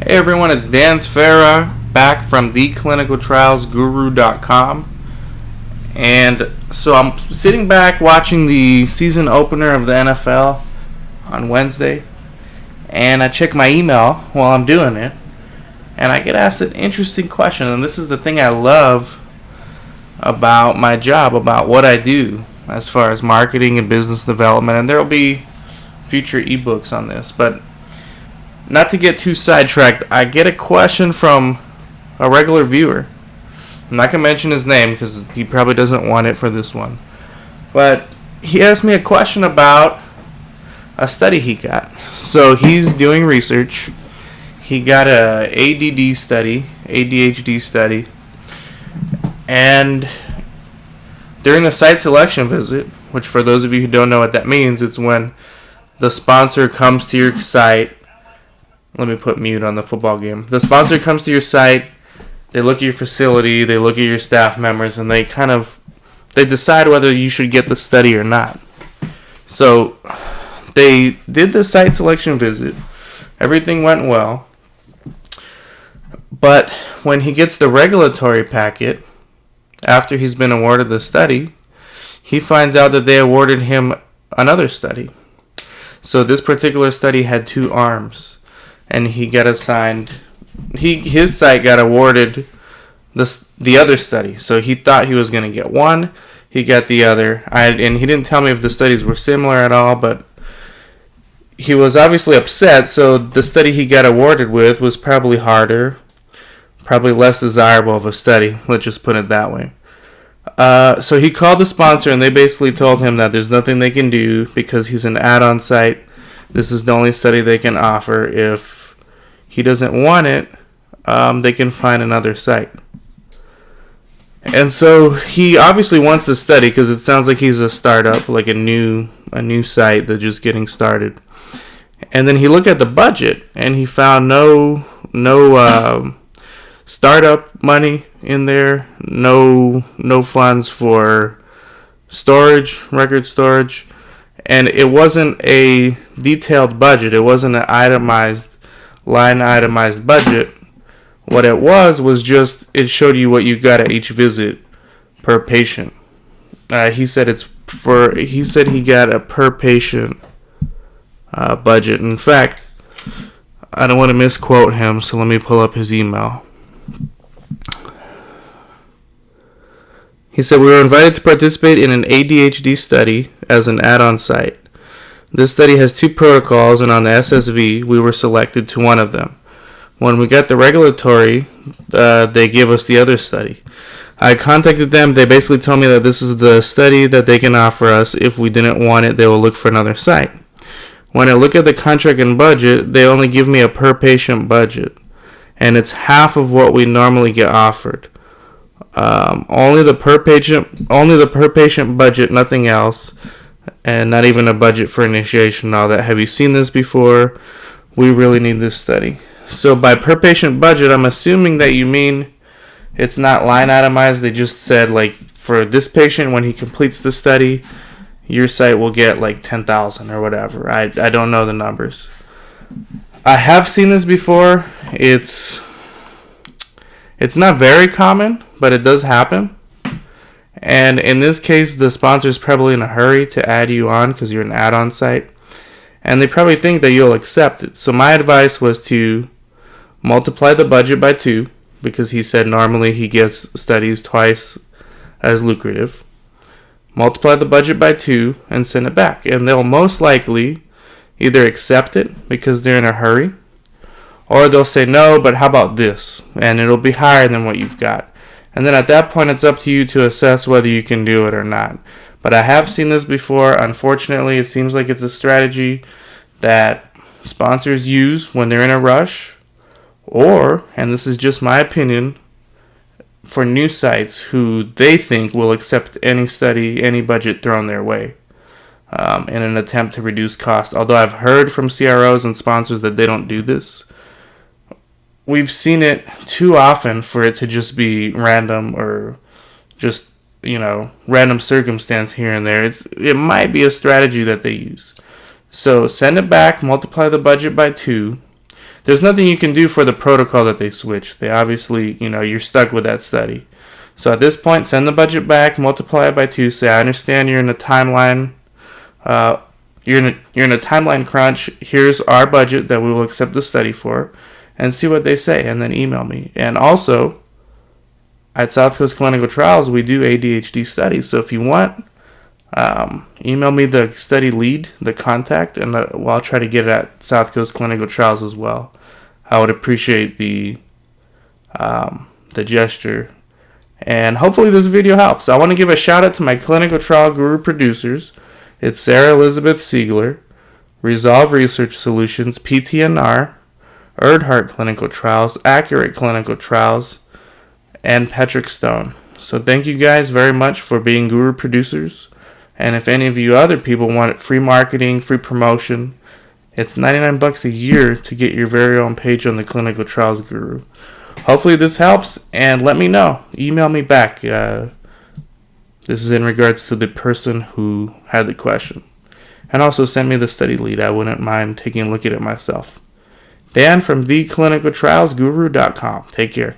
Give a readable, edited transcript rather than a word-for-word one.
Hey everyone, it's Dan Sfera back from theclinicaltrialsguru.com. And so I'm sitting back watching the season opener of the NFL on Wednesday, and I check my email while I'm doing it, and I get asked an interesting question. And this is the thing I love about my job, about what I do as far as marketing and business development. And there will be future ebooks on this, but not to get too sidetracked, I get a question from a regular viewer. I'm not going to mention his name because he probably doesn't want it for this one. But he asked me a question about a study he got. So he's doing research. He got a ADHD study. And during the site selection visit, which for those of you who don't know what that means, it's when the sponsor comes to your site. Let me put mute on the football game. The sponsor comes to your site, they look at your facility, they look at your staff members, and they decide whether you should get the study or not. So they did the site selection visit. Everything went well. But when he gets the regulatory packet, after he's been awarded the study, he finds out that they awarded him another study. So this particular study had 2 arms. And he got assigned, his site got awarded the other study. So he thought he was going to get one, he got the other. And he didn't tell me if the studies were similar at all, but he was obviously upset. So the study he got awarded with was probably harder, probably less desirable of a study. Let's just put it that way. So he called the sponsor, and they basically told him that there's nothing they can do because he's an add-on site. This is the only study they can offer. If he doesn't want it, they can find another site. And so he obviously wants the study because it sounds like he's a startup, like a new site that's just getting started. And then he looked at the budget, and he found no startup money in there, no funds for storage, record storage. And it wasn't a detailed budget. It wasn't an itemized budget. What it was just, it showed you what you got at each visit per patient. He said he got a per patient budget. In fact, I don't want to misquote him, so let me pull up his email. He said, "We were invited to participate in an ADHD study as an add-on site. This study has 2 protocols, and on the SSV, we were selected to one of them. When we got the regulatory, they gave us the other study. I contacted them. They basically told me that this is the study that they can offer us. If we didn't want it, they will look for another site. When I look at the contract and budget, they only give me a per-patient budget, and it's half of what we normally get offered. Only the per patient budget, nothing else, and not even a budget for initiation and all that. Have you seen this before? We really need this study." So by per patient budget, I'm assuming that you mean it's not line itemized. They just said, like, for this patient, when he completes the study, your site will get like 10,000 or whatever. I don't know the numbers. I have seen this before. It's not very common, but it does happen. And in this case, the sponsor's probably in a hurry to add you on because you're an add-on site. And they probably think that you'll accept it. So my advice was to multiply the budget by 2, because he said normally he gets studies twice as lucrative. Multiply the budget by 2 and send it back. And they'll most likely either accept it because they're in a hurry, or they'll say, "No, but how about this?" And it'll be higher than what you've got. And then at that point, it's up to you to assess whether you can do it or not. But I have seen this before. Unfortunately, it seems like it's a strategy that sponsors use when they're in a rush, or, and this is just my opinion, for new sites who they think will accept any study, any budget thrown their way, in an attempt to reduce cost. Although I've heard from CROs and sponsors that they don't do this. We've seen it too often for it to just be random or just, random circumstance here and there. It might be a strategy that they use. So send it back, multiply the budget by 2, there's nothing you can do for the protocol that they switched. They obviously, you're stuck with that study. So at this point, send the budget back, multiply it by 2. Say, I understand you're in a timeline. You're in a timeline crunch. Here's our budget that we will accept the study for, and see what they say, and then email me. And also, at South Coast Clinical Trials, we do ADHD studies. So if you want, email me the study lead, the contact, and I'll try to get it at South Coast Clinical Trials as well. I would appreciate the gesture. And hopefully this video helps. I want to give a shout out to my Clinical Trial Guru producers. It's Sarah Elizabeth Siegler, Resolve Research Solutions, PTNR, Erdhart Clinical Trials, Accurate Clinical Trials, and Patrick Stone. So thank you guys very much for being guru producers. And if any of you other people want free marketing, free promotion, it's $99 a year to get your very own page on the Clinical Trials Guru. Hopefully this helps, and let me know. Email me back. This is in regards to the person who had the question. And also send me the study lead. I wouldn't mind taking a look at it myself. Dan from theclinicaltrialsguru.com. Take care.